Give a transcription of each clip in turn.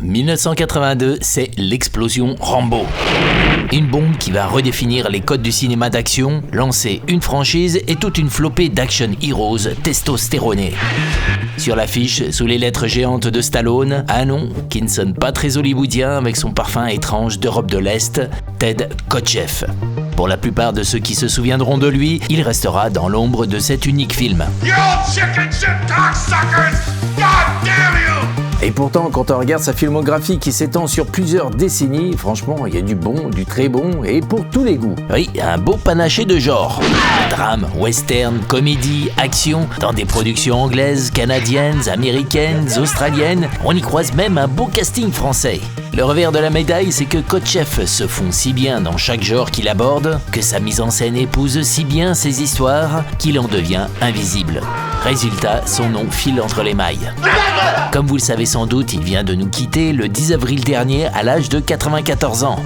1982, c'est l'explosion Rambo. Une bombe qui va redéfinir les codes du cinéma d'action, lancer une franchise et toute une flopée d'action heroes testostéronés. Sur l'affiche, sous les lettres géantes de Stallone, un nom qui ne sonne pas très hollywoodien avec son parfum étrange d'Europe de l'Est, Ted Kotcheff. Pour la plupart de ceux qui se souviendront de lui, il restera dans l'ombre de cet unique film. Et pourtant, quand on regarde sa filmographie qui s'étend sur plusieurs décennies, franchement, il y a du bon, du très bon, et pour tous les goûts. Oui, un beau panaché de genres. Drame, western, comédie, action, dans des productions anglaises, canadiennes, américaines, australiennes, on y croise même un beau casting français. Le revers de la médaille, c'est que Kotcheff se fond si bien dans chaque genre qu'il aborde, que sa mise en scène épouse si bien ses histoires, qu'il en devient invisible. Résultat, son nom file entre les mailles. Comme vous le savez sans doute, il vient de nous quitter le 10 avril dernier à l'âge de 94 ans.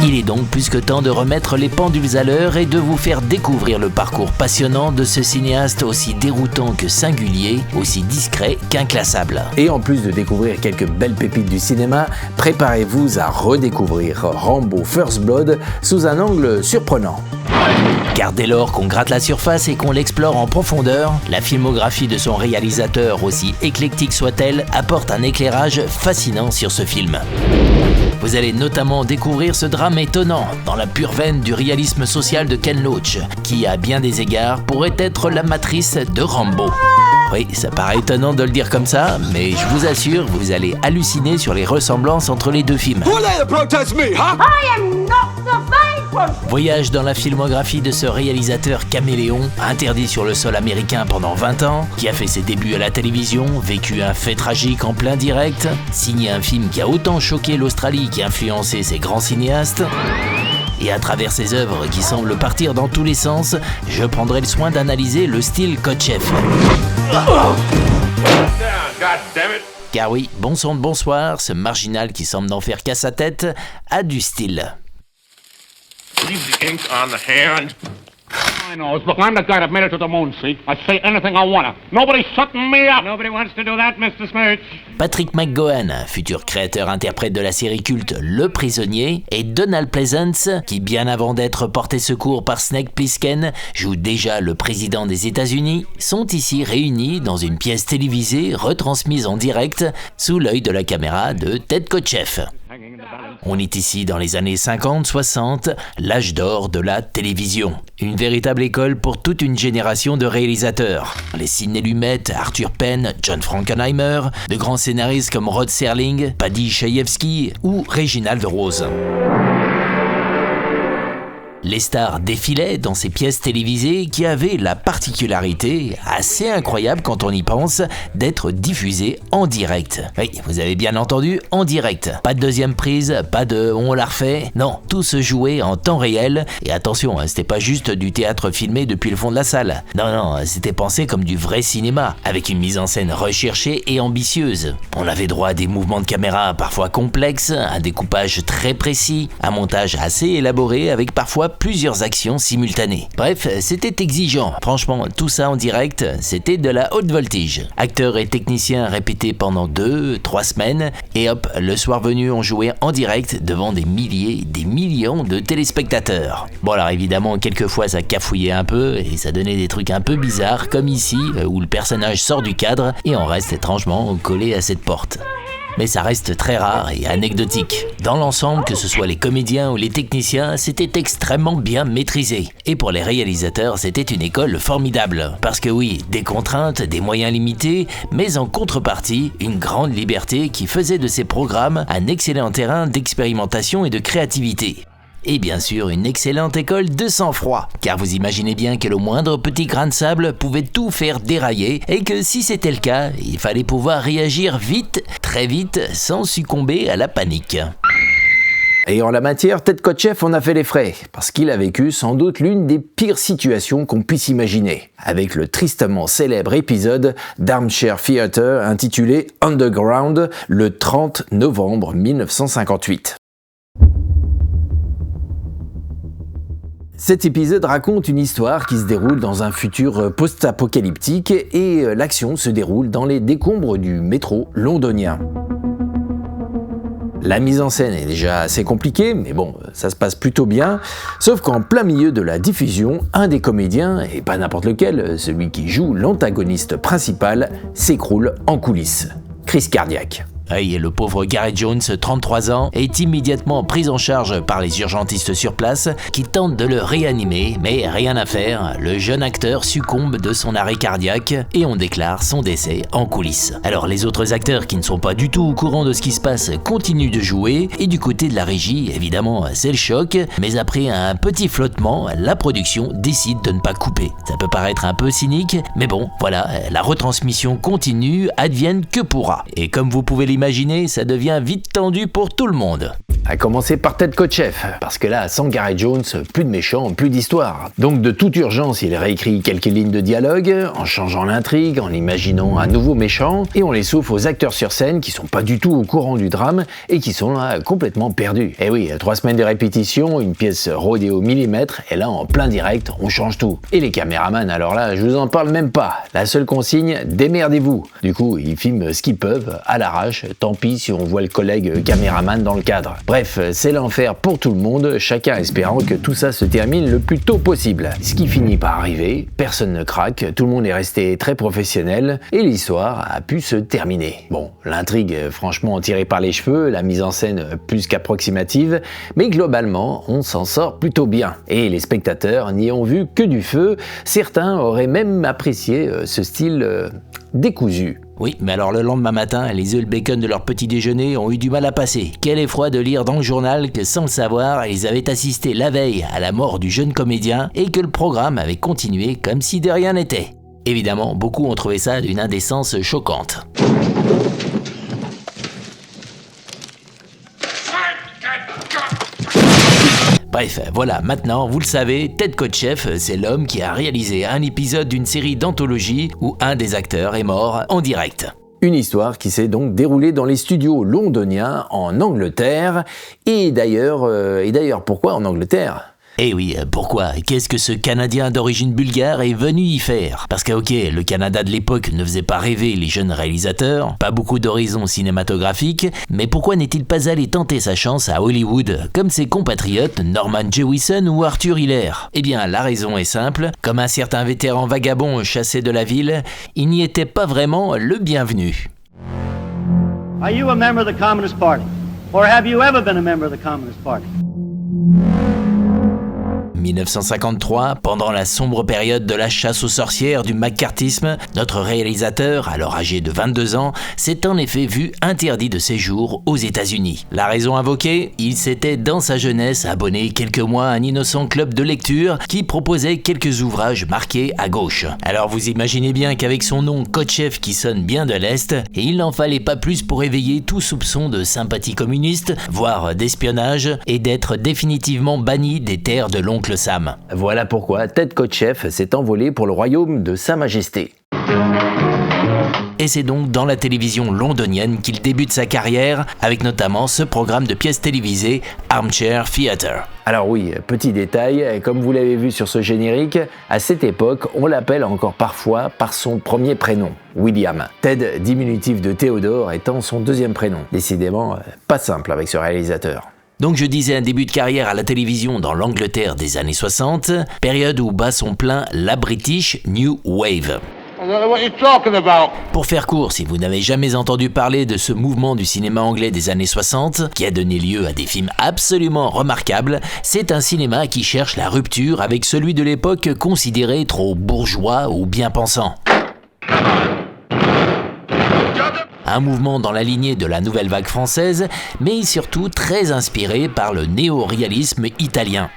Il est donc plus que temps de remettre les pendules à l'heure et de vous faire découvrir le parcours passionnant de ce cinéaste aussi déroutant que singulier, aussi discret qu'inclassable. Et en plus de découvrir quelques belles pépites du cinéma, préparez-vous à redécouvrir Rambo First Blood sous un angle surprenant. Car dès lors qu'on gratte la surface et qu'on l'explore en profondeur, la filmographie de son réalisateur, aussi éclectique soit-elle, apporte un éclairage fascinant sur ce film. Vous allez notamment découvrir ce drame étonnant, dans la pure veine du réalisme social de Ken Loach, qui à bien des égards pourrait être la matrice de Rambo. Oui, ça paraît étonnant de le dire comme ça, mais je vous assure, vous allez halluciner sur les ressemblances entre les deux films. Voyage dans la filmographie de ce réalisateur caméléon, interdit sur le sol américain pendant 20 ans, qui a fait ses débuts à la télévision, vécu un fait tragique en plein direct, signé un film qui a autant choqué l'Australie qu'influencé ses grands cinéastes. Et à travers ses œuvres qui semblent partir dans tous les sens, je prendrai le soin d'analyser le style Kotcheff. Car oui, bon sang de bonsoir, ce marginal qui semble n'en faire qu'à sa tête a du style. Leave the ink on the hand. I know. Look, I'm the guy that made it to the moon, see? I say anything I wanna. Nobody's shutting me up. Nobody wants to do that, Mr. Smirch. Patrick McGowan, futur créateur-interprète de la série culte Le Prisonnier, et Donald Pleasence, qui bien avant d'être porté secours par Snake Plissken, joue déjà le président des États-Unis, sont ici réunis dans une pièce télévisée retransmise en direct sous l'œil de la caméra de Ted Kotcheff. On est ici dans les années 50-60, l'âge d'or de la télévision. Une véritable école pour toute une génération de réalisateurs. Les Sidney Lumet, Arthur Penn, John Frankenheimer, de grands scénaristes comme Rod Serling, Paddy Chayefsky ou Reginald Rose. Les stars défilaient dans ces pièces télévisées qui avaient la particularité, assez incroyable quand on y pense, d'être diffusées en direct. Oui, vous avez bien entendu, en direct. Pas de deuxième prise, pas de « on la refait ». Non, tout se jouait en temps réel. Et attention, c'était pas juste du théâtre filmé depuis le fond de la salle. Non, c'était pensé comme du vrai cinéma, avec une mise en scène recherchée et ambitieuse. On avait droit à des mouvements de caméra parfois complexes, un découpage très précis, un montage assez élaboré avec parfois plusieurs actions simultanées. Bref, c'était exigeant. Franchement, tout ça en direct, c'était de la haute voltige. Acteurs et techniciens répétaient pendant 2-3 semaines et hop, le soir venu, on jouait en direct devant des milliers, des millions de téléspectateurs. Bon alors évidemment, quelquefois ça cafouillait un peu et ça donnait des trucs un peu bizarres, comme ici, où le personnage sort du cadre et on reste étrangement collé à cette porte. Mais ça reste très rare et anecdotique. Dans l'ensemble, que ce soit les comédiens ou les techniciens, c'était extrêmement bien maîtrisé. Et pour les réalisateurs, c'était une école formidable. Parce que oui, des contraintes, des moyens limités, mais en contrepartie, une grande liberté qui faisait de ces programmes un excellent terrain d'expérimentation et de créativité. Et bien sûr, une excellente école de sang-froid, car vous imaginez bien que le moindre petit grain de sable pouvait tout faire dérailler, et que si c'était le cas, il fallait pouvoir réagir vite, très vite, sans succomber à la panique. Et en la matière, Ted Kotcheff en a fait les frais, parce qu'il a vécu sans doute l'une des pires situations qu'on puisse imaginer, avec le tristement célèbre épisode d'Armchair Theater intitulé Underground, le 30 novembre 1958. Cet épisode raconte une histoire qui se déroule dans un futur post-apocalyptique et l'action se déroule dans les décombres du métro londonien. La mise en scène est déjà assez compliquée, mais bon, ça se passe plutôt bien, sauf qu'en plein milieu de la diffusion, un des comédiens, et pas n'importe lequel, celui qui joue l'antagoniste principal, s'écroule en coulisses. Crise cardiaque. Et le pauvre Gareth Jones, 33 ans, est immédiatement pris en charge par les urgentistes sur place qui tentent de le réanimer, mais rien à faire, le jeune acteur succombe de son arrêt cardiaque et on déclare son décès en coulisses. Alors les autres acteurs qui ne sont pas du tout au courant de ce qui se passe continuent de jouer et du côté de la régie, évidemment, c'est le choc, mais après un petit flottement, la production décide de ne pas couper. Ça peut paraître un peu cynique, mais bon, voilà, la retransmission continue, advienne que pourra. Et comme vous pouvez l'imaginer, ça devient vite tendu pour tout le monde. À commencer par Ted Kotcheff, parce que là, sans Gareth Jones, plus de méchants, plus d'histoire. Donc de toute urgence, il réécrit quelques lignes de dialogue, en changeant l'intrigue, en imaginant un nouveau méchant, et on les souffle aux acteurs sur scène qui sont pas du tout au courant du drame et qui sont là complètement perdus. Et oui, 3 semaines de répétition, une pièce rodée au millimètre, et là en plein direct, on change tout. Et les caméramans, alors là, je vous en parle même pas. La seule consigne, démerdez-vous. Du coup, ils filment ce qu'ils peuvent, à l'arrache, tant pis si on voit le collègue caméraman dans le cadre. Bref, c'est l'enfer pour tout le monde, chacun espérant que tout ça se termine le plus tôt possible. Ce qui finit par arriver, personne ne craque, tout le monde est resté très professionnel et l'histoire a pu se terminer. Bon, l'intrigue franchement tirée par les cheveux, la mise en scène plus qu'approximative, mais globalement, on s'en sort plutôt bien. Et les spectateurs n'y ont vu que du feu, certains auraient même apprécié ce style décousu. Oui, mais alors le lendemain matin, les œufs et le bacon de leur petit déjeuner ont eu du mal à passer. Quel effroi de lire dans le journal que sans le savoir, ils avaient assisté la veille à la mort du jeune comédien et que le programme avait continué comme si de rien n'était. Évidemment, beaucoup ont trouvé ça d'une indécence choquante. Bref, voilà, maintenant, vous le savez, Ted Kotcheff, c'est l'homme qui a réalisé un épisode d'une série d'anthologie où un des acteurs est mort en direct. Une histoire qui s'est donc déroulée dans les studios londoniens en Angleterre. Et d'ailleurs, pourquoi en Angleterre ? Eh oui, pourquoi ? Qu'est-ce que ce Canadien d'origine bulgare est venu y faire ? Parce que ok, le Canada de l'époque ne faisait pas rêver les jeunes réalisateurs, pas beaucoup d'horizons cinématographiques, mais pourquoi n'est-il pas allé tenter sa chance à Hollywood, comme ses compatriotes Norman Jewison ou Arthur Hiller ? Eh bien, la raison est simple, comme un certain vétéran vagabond chassé de la ville, il n'y était pas vraiment le bienvenu. Are you a member of the Communist Party? Or have you ever been a member of the Communist Party? 1953, pendant la sombre période de la chasse aux sorcières du macartisme, notre réalisateur, alors âgé de 22 ans, s'est en effet vu interdit de séjour aux États-Unis. La raison invoquée, il s'était dans sa jeunesse abonné quelques mois à un innocent club de lecture qui proposait quelques ouvrages marqués à gauche. Alors vous imaginez bien qu'avec son nom Kotcheff qui sonne bien de l'Est, il n'en fallait pas plus pour éveiller tout soupçon de sympathie communiste, voire d'espionnage, et d'être définitivement banni des terres de l'oncle Sam. Voilà pourquoi Ted Kotcheff s'est envolé pour le royaume de Sa Majesté. Et c'est donc dans la télévision londonienne qu'il débute sa carrière, avec notamment ce programme de pièces télévisées Armchair Theatre. Alors oui, petit détail, comme vous l'avez vu sur ce générique, à cette époque, on l'appelle encore parfois par son premier prénom, William. Ted, diminutif de Théodore, étant son deuxième prénom. Décidément, pas simple avec ce réalisateur. Donc je disais un début de carrière à la télévision dans l'Angleterre des années 60, période où bat son plein la British New Wave. What you talking about? Pour faire court, si vous n'avez jamais entendu parler de ce mouvement du cinéma anglais des années 60, qui a donné lieu à des films absolument remarquables, c'est un cinéma qui cherche la rupture avec celui de l'époque considéré trop bourgeois ou bien pensant. Un mouvement dans la lignée de la nouvelle vague française, mais surtout très inspiré par le néo-réalisme italien.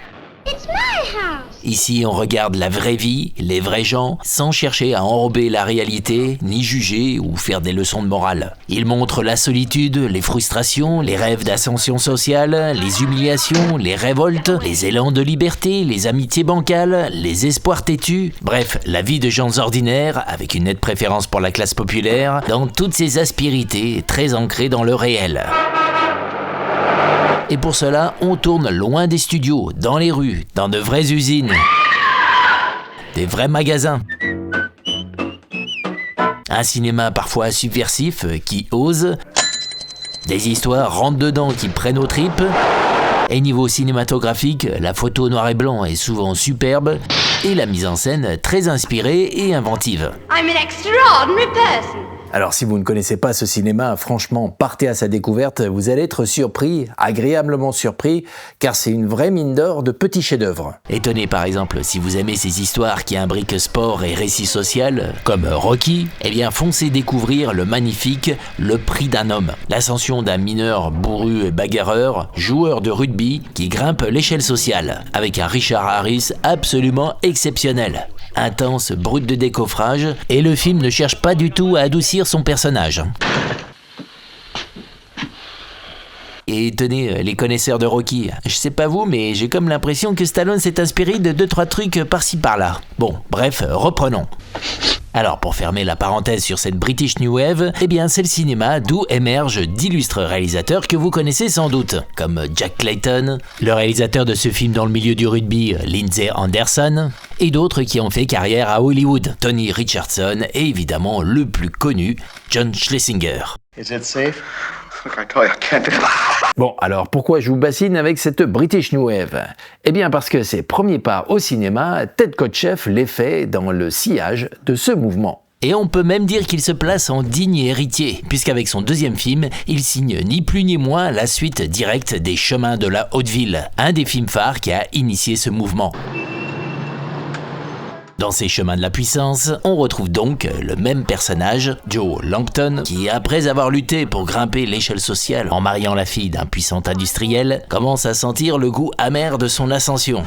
Ici, on regarde la vraie vie, les vrais gens, sans chercher à enrober la réalité, ni juger ou faire des leçons de morale. Il montre la solitude, les frustrations, les rêves d'ascension sociale, les humiliations, les révoltes, les élans de liberté, les amitiés bancales, les espoirs têtus. Bref, la vie de gens ordinaires, avec une nette préférence pour la classe populaire, dans toutes ses aspérités, très ancrées dans le réel. Et pour cela, on tourne loin des studios, dans les rues, dans de vraies usines, des vrais magasins. Un cinéma parfois subversif qui ose, Des histoires rentre-dedans qui prennent aux tripes. Et niveau cinématographique, la photo noir et blanc est souvent superbe et la mise en scène très inspirée et inventive. I'm an extraordinary person. Alors si vous ne connaissez pas ce cinéma, franchement, partez à sa découverte, vous allez être surpris, agréablement surpris, car c'est une vraie mine d'or de petits chefs-d'œuvre. Et tenez par exemple, si vous aimez ces histoires qui imbriquent sport et récit social, comme Rocky, eh bien foncez découvrir le magnifique Le Prix d'un homme. L'ascension d'un mineur bourru et bagarreur, joueur de rugby, qui grimpe l'échelle sociale, avec un Richard Harris absolument exceptionnel. Intense, brut de décoffrage, et le film ne cherche pas du tout à adoucir son personnage. Et tenez, les connaisseurs de Rocky, je sais pas vous, mais j'ai comme l'impression que Stallone s'est inspiré de 2-3 trucs par-ci par-là. Bon, bref, reprenons. Alors, pour fermer la parenthèse sur cette British New Wave, eh bien c'est le cinéma d'où émergent d'illustres réalisateurs que vous connaissez sans doute, comme Jack Clayton, le réalisateur de ce film dans le milieu du rugby, Lindsay Anderson, et d'autres qui ont fait carrière à Hollywood, Tony Richardson et évidemment le plus connu, John Schlesinger. Is it safe? Look, I tell you, I can't do it. Bon, alors pourquoi je vous bassine avec cette British New Wave? Eh bien parce que ses premiers pas au cinéma, Ted Kotcheff les fait dans le sillage de ce mouvement. Et on peut même dire qu'il se place en digne héritier, puisqu'avec son deuxième film, il signe ni plus ni moins la suite directe des Chemins de la Haute-Ville, un des films phares qui a initié ce mouvement. Dans ces Chemins de la Puissance, on retrouve donc le même personnage, Joe Lampton, qui, après avoir lutté pour grimper l'échelle sociale en mariant la fille d'un puissant industriel, commence à sentir le goût amer de son ascension.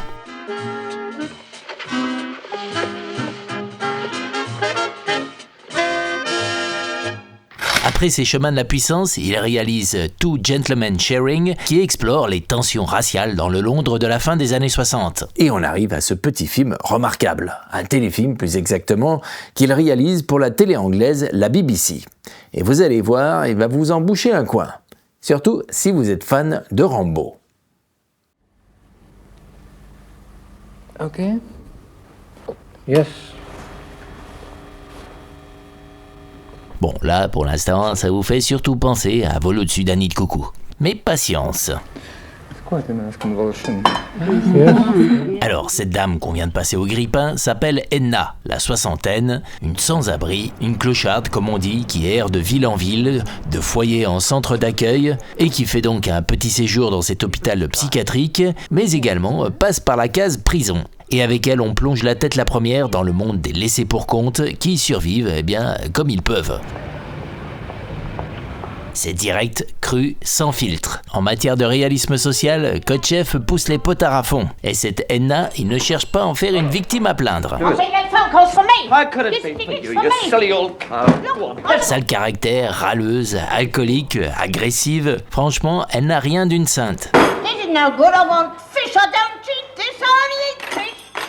Après ces Chemins de la Puissance, il réalise Two Gentlemen Sharing, qui explore les tensions raciales dans le Londres de la fin des années 60. Et on arrive à ce petit film remarquable, un téléfilm plus exactement, qu'il réalise pour la télé anglaise, la BBC. Et vous allez voir, il va vous en boucher un coin. Surtout si vous êtes fan de Rambo. Ok. Yes. Bon, là, pour l'instant, ça vous fait surtout penser à Vol au-dessus d'un nid de coucou. Mais patience. Quite a nice convulsion. Alors, cette dame qu'on vient de passer au grille-pain s'appelle Edna, la soixantaine, une sans-abri, une clocharde comme on dit, qui erre de ville en ville, de foyer en centre d'accueil, et qui fait donc un petit séjour dans cet hôpital psychiatrique, mais également passe par la case prison. Et avec elle, on plonge la tête la première dans le monde des laissés-pour-compte qui survivent, eh bien, comme ils peuvent. C'est direct, cru, sans filtre. En matière de réalisme social, Kotcheff pousse les potards à fond. Et cette Edna, il ne cherche pas à en faire une victime à plaindre. Sale caractère, râleuse, alcoolique, agressive, franchement, elle n'a rien d'une sainte.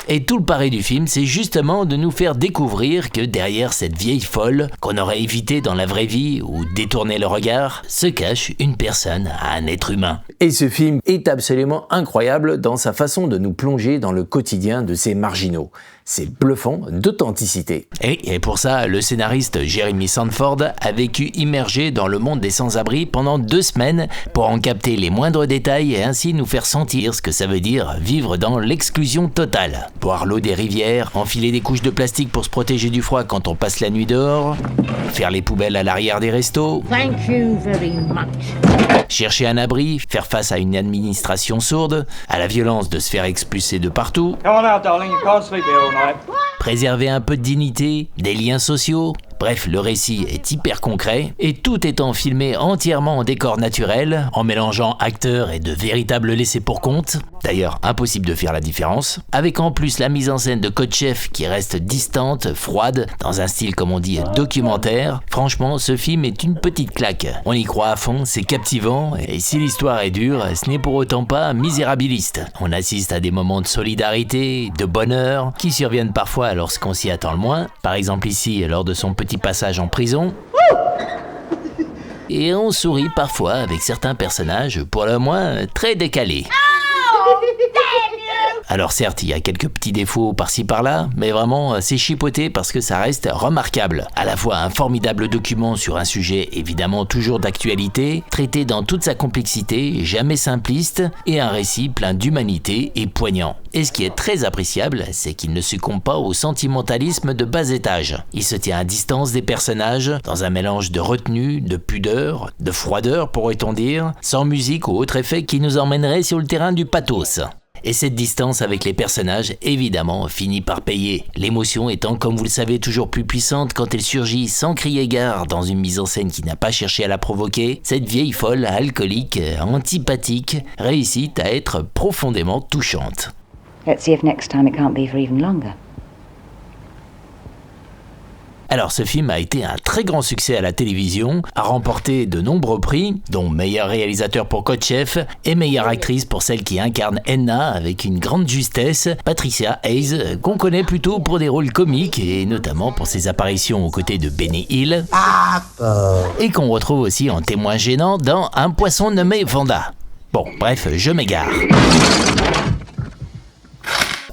Et tout le pari du film, c'est justement de nous faire découvrir que derrière cette vieille folle, qu'on aurait évité dans la vraie vie ou détourner le regard, se cache une personne, un être humain. Et ce film est absolument incroyable dans sa façon de nous plonger dans le quotidien de ces marginaux. C'est bluffant d'authenticité. Et pour ça, le scénariste Jeremy Sanford a vécu immergé dans le monde des sans-abri pendant 2 semaines pour en capter les moindres détails et ainsi nous faire sentir ce que ça veut dire vivre dans l'exclusion totale. Boire l'eau des rivières, enfiler des couches de plastique pour se protéger du froid quand on passe la nuit dehors, faire les poubelles à l'arrière des restos, Thank you very much. chercher un abri, faire face à une administration sourde, à la violence de se faire expulser de partout, Come on out, darling. You can't sleep here all night. préserver un peu de dignité, des liens sociaux. Bref, le récit est hyper concret, et tout étant filmé entièrement en décor naturel, en mélangeant acteurs et de véritables laissés-pour-compte. D'ailleurs, impossible de faire la différence. Avec en plus la mise en scène de Kotcheff qui reste distante, froide, dans un style comme on dit documentaire. Franchement, ce film est une petite claque. On y croit à fond, c'est captivant, et si l'histoire est dure, ce n'est pour autant pas misérabiliste. On assiste à des moments de solidarité, de bonheur, qui surviennent parfois lorsqu'on s'y attend le moins. Par exemple ici, lors de son petit passage en prison. Et on sourit parfois avec certains personnages, pour le moins très décalés. Alors certes, il y a quelques petits défauts par-ci par-là, mais vraiment c'est chipoté parce que ça reste remarquable. À la fois un formidable document sur un sujet évidemment toujours d'actualité, traité dans toute sa complexité, jamais simpliste, et un récit plein d'humanité et poignant. Et ce qui est très appréciable, c'est qu'il ne succombe pas au sentimentalisme de bas étage. Il se tient à distance des personnages, dans un mélange de retenue, de pudeur, de froideur pourrait-on dire, sans musique ou autre effet qui nous emmènerait sur le terrain du pathos. Et cette distance avec les personnages, évidemment, finit par payer. L'émotion étant, comme vous le savez, toujours plus puissante quand elle surgit sans crier gare dans une mise en scène qui n'a pas cherché à la provoquer, cette vieille folle, alcoolique, antipathique, réussit à être profondément touchante. Let's see if next time it can't be for even longer. Alors ce film a été un très grand succès à la télévision, a remporté de nombreux prix, dont meilleur réalisateur pour Kotcheff et meilleure actrice pour celle qui incarne Edna avec une grande justesse, Patricia Hayes, qu'on connaît plutôt pour des rôles comiques et notamment pour ses apparitions aux côtés de Benny Hill, et qu'on retrouve aussi en témoin gênant dans Un poisson nommé Vanda. Bon, bref, je m'égare.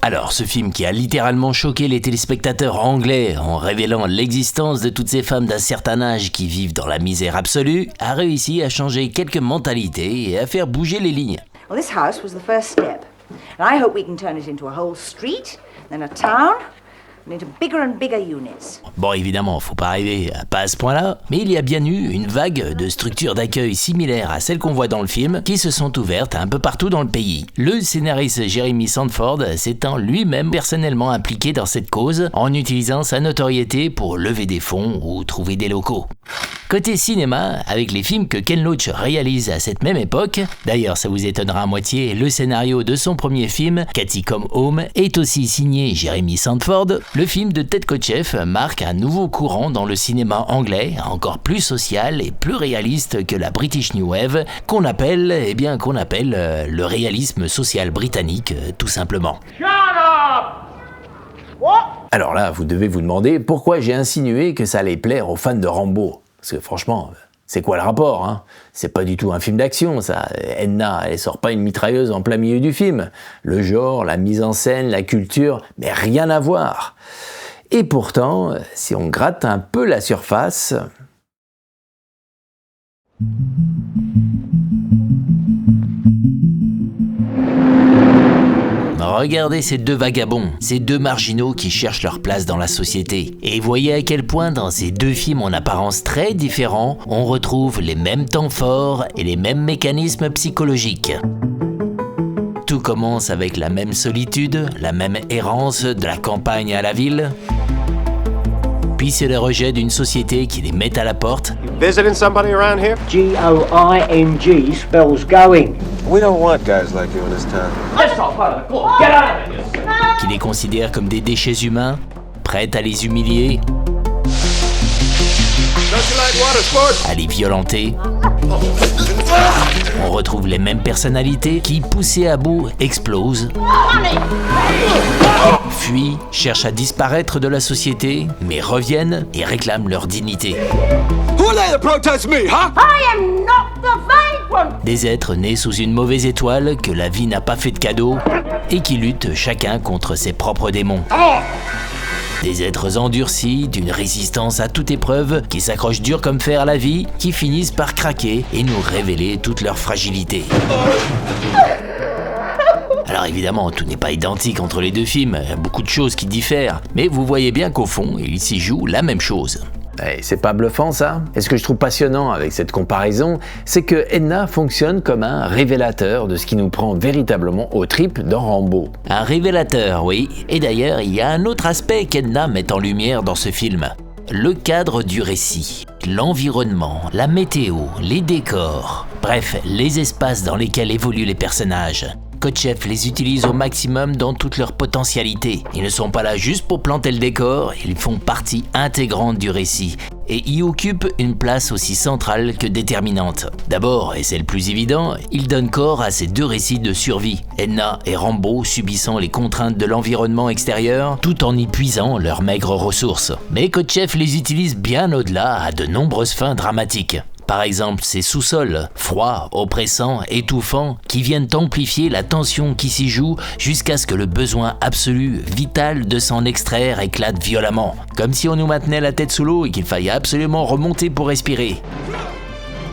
Alors, ce film qui a littéralement choqué les téléspectateurs anglais en révélant l'existence de toutes ces femmes d'un certain âge qui vivent dans la misère absolue, a réussi à changer quelques mentalités et à faire bouger les lignes. Well, this house was the first step, and I hope we can turn it into a whole street, then a town, and into bigger and bigger units. Bon, évidemment, faut pas arriver pas à ce point-là, mais il y a bien eu une vague de structures d'accueil similaires à celles qu'on voit dans le film qui se sont ouvertes un peu partout dans le pays. Le scénariste Jeremy Sandford s'étant lui-même personnellement impliqué dans cette cause en utilisant sa notoriété pour lever des fonds ou trouver des locaux. Côté cinéma, avec les films que Ken Loach réalise à cette même époque, d'ailleurs ça vous étonnera à moitié, le scénario de son premier film, Cathy Come Home, est aussi signé Jeremy Sandford, le film de Ted Kotcheff marque un nouveau courant dans le cinéma anglais, encore plus social et plus réaliste que la British New Wave, qu'on appelle le réalisme social britannique, tout simplement. Shut up! What? Alors là, vous devez vous demander pourquoi j'ai insinué que ça allait plaire aux fans de Rambo. Parce que franchement, c'est quoi le rapport, hein? C'est pas du tout un film d'action, ça. Edna, elle sort pas une mitrailleuse en plein milieu du film. Le genre, la mise en scène, la culture, mais rien à voir. Et pourtant, si on gratte un peu la surface... Regardez ces deux vagabonds, ces deux marginaux qui cherchent leur place dans la société. Et voyez à quel point dans ces deux films en apparence très différents, on retrouve les mêmes temps forts et les mêmes mécanismes psychologiques. Tout commence avec la même solitude, la même errance de la campagne à la ville. Puis c'est le rejet d'une société qui les met à la porte. Visiting somebody around here? G-O-I-N-G spells going. We don't want guys like you in this town. Let's not follow the court. Get out of here! Qui les considère comme des déchets humains, prêts à les humilier, à les violenter. On retrouve les mêmes personnalités qui, poussées à bout, explosent, fuient, cherchent à disparaître de la société, mais reviennent et réclament leur dignité. Who are they to protest me, huh? I am not the vagrant! Des êtres nés sous une mauvaise étoile que la vie n'a pas fait de cadeau et qui luttent chacun contre ses propres démons. Des êtres endurcis, d'une résistance à toute épreuve, qui s'accrochent dur comme fer à la vie, qui finissent par craquer et nous révéler toute leur fragilité. Alors évidemment, tout n'est pas identique entre les deux films, il y a beaucoup de choses qui diffèrent, mais vous voyez bien qu'au fond, il s'y joue la même chose. Hey, c'est pas bluffant ça? Et ce que je trouve passionnant avec cette comparaison, c'est que Edna fonctionne comme un révélateur de ce qui nous prend véritablement aux tripes dans Rambo. Un révélateur, oui. Et d'ailleurs, il y a un autre aspect qu'Edna met en lumière dans ce film. Le cadre du récit, l'environnement, la météo, les décors, bref, les espaces dans lesquels évoluent les personnages. Kotcheff les utilise au maximum dans toute leur potentialité. Ils ne sont pas là juste pour planter le décor, ils font partie intégrante du récit et y occupent une place aussi centrale que déterminante. D'abord, et c'est le plus évident, ils donnent corps à ces deux récits de survie, Edna et Rambo subissant les contraintes de l'environnement extérieur tout en y puisant leurs maigres ressources. Mais Kotcheff les utilise bien au-delà à de nombreuses fins dramatiques. par exemple ces sous-sols, froids, oppressants, étouffants, qui viennent amplifier la tension qui s'y joue jusqu'à ce que le besoin absolu, vital de s'en extraire éclate violemment, comme si on nous maintenait la tête sous l'eau et qu'il faille absolument remonter pour respirer.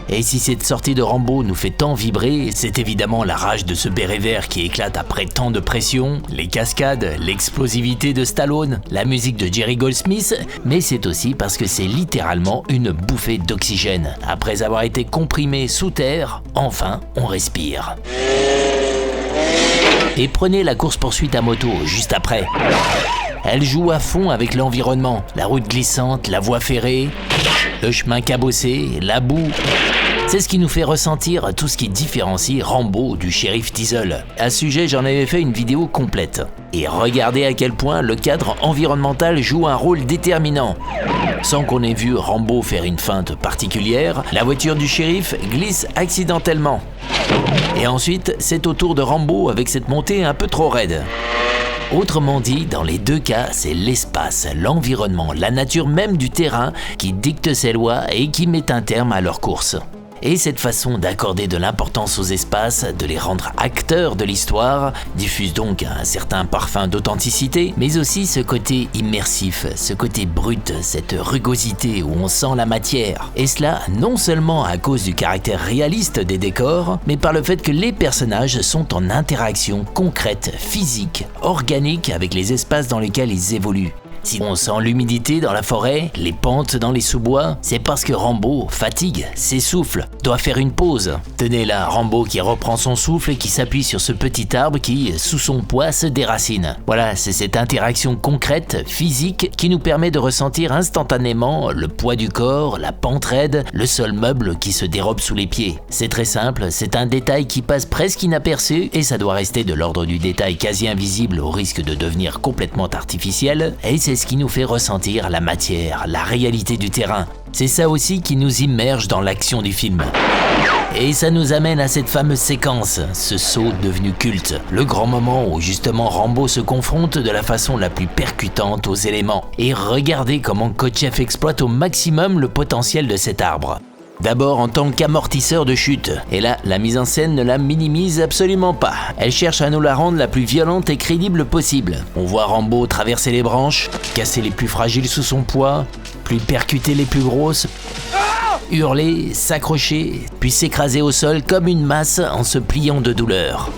Et si cette sortie de Rambo nous fait tant vibrer, c'est évidemment la rage de ce béret vert qui éclate après tant de pression, les cascades, l'explosivité de Stallone, la musique de Jerry Goldsmith, mais c'est aussi parce que c'est littéralement une bouffée d'oxygène. Après avoir été comprimé sous terre, enfin on respire. Et prenez la course-poursuite à moto juste après. Elle joue à fond avec l'environnement, la route glissante, la voie ferrée, le chemin cabossé, la boue. C'est ce qui nous fait ressentir tout ce qui différencie Rambo du shérif Diesel. À ce sujet, j'en avais fait une vidéo complète. Et regardez à quel point le cadre environnemental joue un rôle déterminant. Sans qu'on ait vu Rambo faire une feinte particulière, la voiture du shérif glisse accidentellement. Et ensuite, c'est au tour de Rambo avec cette montée un peu trop raide. Autrement dit, dans les deux cas, c'est l'espace, l'environnement, la nature même du terrain qui dicte ses lois et qui met un terme à leur course. Et cette façon d'accorder de l'importance aux espaces, de les rendre acteurs de l'histoire, diffuse donc un certain parfum d'authenticité, mais aussi ce côté immersif, ce côté brut, cette rugosité où on sent la matière. Et cela non seulement à cause du caractère réaliste des décors, mais par le fait que les personnages sont en interaction concrète, physique, organique avec les espaces dans lesquels ils évoluent. Si on sent l'humidité dans la forêt, les pentes dans les sous-bois, c'est parce que Rambo fatigue, s'essouffle, doit faire une pause. Tenez là, Rambo qui reprend son souffle et qui s'appuie sur ce petit arbre qui, sous son poids, se déracine. Voilà, c'est cette interaction concrète, physique, qui nous permet de ressentir instantanément le poids du corps, la pente raide, le sol meuble qui se dérobe sous les pieds. C'est très simple, c'est un détail qui passe presque inaperçu et ça doit rester de l'ordre du détail quasi invisible au risque de devenir complètement artificiel, et c'est ce qui nous fait ressentir la matière, la réalité du terrain. C'est ça aussi qui nous immerge dans l'action du film. Et ça nous amène à cette fameuse séquence, ce saut devenu culte, le grand moment où justement Rambo se confronte de la façon la plus percutante aux éléments. Et regardez comment Kotcheff exploite au maximum le potentiel de cet arbre. D'abord en tant qu'amortisseur de chute, et là, la mise en scène ne la minimise absolument pas. Elle cherche à nous la rendre la plus violente et crédible possible. On voit Rambo traverser les branches, casser les plus fragiles sous son poids, puis percuter les plus grosses, hurler, s'accrocher, puis s'écraser au sol comme une masse en se pliant de douleur.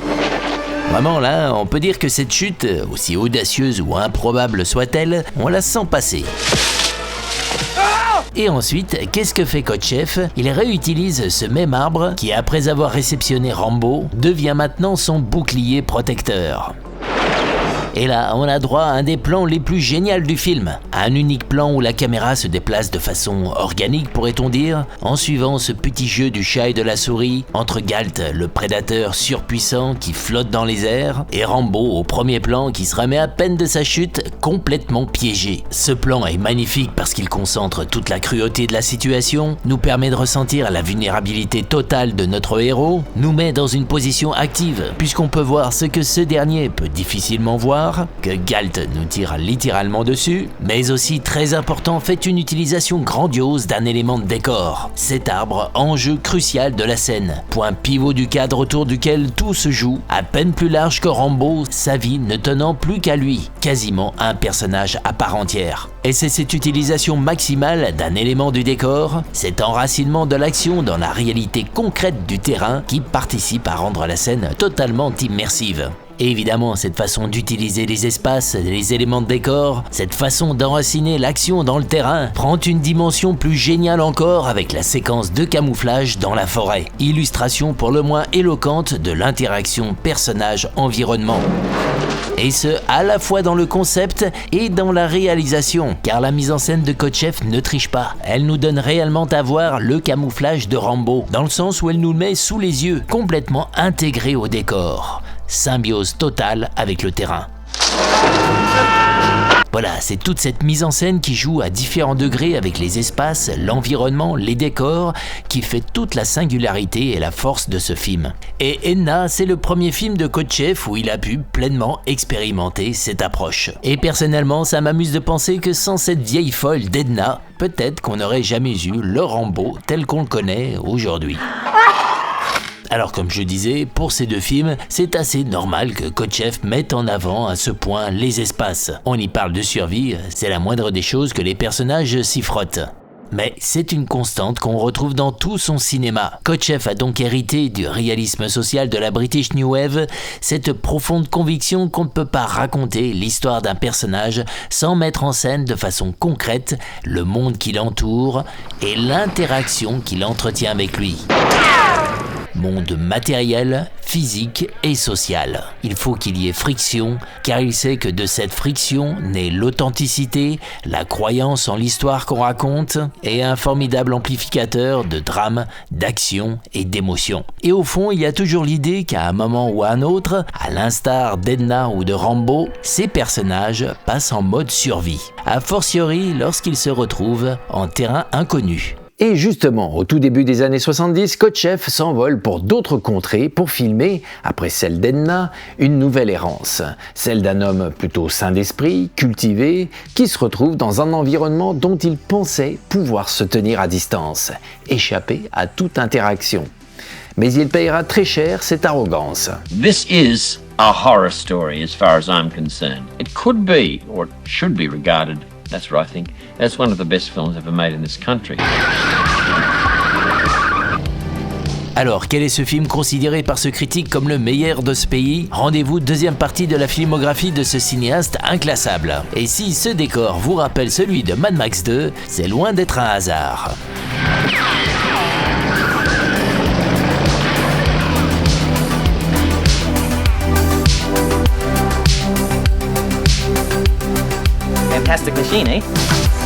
Vraiment là, on peut dire que cette chute, aussi audacieuse ou improbable soit-elle, on la sent passer. Et ensuite, qu'est-ce que fait Kotcheff? Il réutilise ce même arbre qui, après avoir réceptionné Rambo, devient maintenant son bouclier protecteur. Et là, on a droit à un des plans les plus géniaux du film. Un unique plan où la caméra se déplace de façon organique, pourrait-on dire, en suivant ce petit jeu du chat et de la souris, entre Galt, le prédateur surpuissant qui flotte dans les airs, et Rambo au premier plan qui se remet à peine de sa chute, complètement piégé. Ce plan est magnifique parce qu'il concentre toute la cruauté de la situation, nous permet de ressentir la vulnérabilité totale de notre héros, nous met dans une position active, puisqu'on peut voir ce que ce dernier peut difficilement voir, que Galt nous tire littéralement dessus, mais aussi très important, fait une utilisation grandiose d'un élément de décor. Cet arbre, enjeu crucial de la scène, point pivot du cadre autour duquel tout se joue, à peine plus large que Rambo, sa vie ne tenant plus qu'à lui, quasiment un personnage à part entière. Et c'est cette utilisation maximale d'un élément du décor, cet enracinement de l'action dans la réalité concrète du terrain qui participe à rendre la scène totalement immersive. Et évidemment, cette façon d'utiliser les espaces, les éléments de décor, cette façon d'enraciner l'action dans le terrain, prend une dimension plus géniale encore avec la séquence de camouflage dans la forêt. Illustration pour le moins éloquente de l'interaction personnage-environnement. Et ce, à la fois dans le concept et dans la réalisation, car la mise en scène de Kotcheff ne triche pas. Elle nous donne réellement à voir le camouflage de Rambo, dans le sens où elle nous le met sous les yeux, complètement intégré au décor. Symbiose totale avec le terrain. Voilà, c'est toute cette mise en scène qui joue à différents degrés avec les espaces, l'environnement, les décors, qui fait toute la singularité et la force de ce film. Et Edna, c'est le premier film de Kotcheff où il a pu pleinement expérimenter cette approche. Et personnellement, ça m'amuse de penser que sans cette vieille folle d'Edna, peut-être qu'on n'aurait jamais eu le Rambo tel qu'on le connaît aujourd'hui. Alors comme je disais, pour ces deux films, c'est assez normal que Kotcheff mette en avant à ce point les espaces. On y parle de survie, c'est la moindre des choses que les personnages s'y frottent. Mais c'est une constante qu'on retrouve dans tout son cinéma. Kotcheff a donc hérité du réalisme social de la British New Wave, cette profonde conviction qu'on ne peut pas raconter l'histoire d'un personnage sans mettre en scène de façon concrète le monde qui l'entoure et l'interaction qu'il entretient avec lui. Monde matériel, physique et social. Il faut qu'il y ait friction, car il sait que de cette friction naît l'authenticité, la croyance en l'histoire qu'on raconte et un formidable amplificateur de drame, d'action et d'émotion. Et au fond, il y a toujours l'idée qu'à un moment ou à un autre, à l'instar d'Edna ou de Rambo, ces personnages passent en mode survie, a fortiori lorsqu'ils se retrouvent en terrain inconnu. Et justement, au tout début des années 70, Kotcheff s'envole pour d'autres contrées pour filmer, après celle d'Edna, une nouvelle errance. Celle d'un homme plutôt sain d'esprit, cultivé, qui se retrouve dans un environnement dont il pensait pouvoir se tenir à distance, échapper à toute interaction. Mais il payera très cher cette arrogance. This is a horror story as far as I'm concerned. It could be, or it should be regarded, that's what I think, as one of the best films ever made in this country. Alors, quel est ce film considéré par ce critique comme le meilleur de ce pays? Rendez-vous deuxième partie de la filmographie de ce cinéaste inclassable. Et si ce décor vous rappelle celui de Mad Max 2, c'est loin d'être un hasard. Fantastic machine, eh?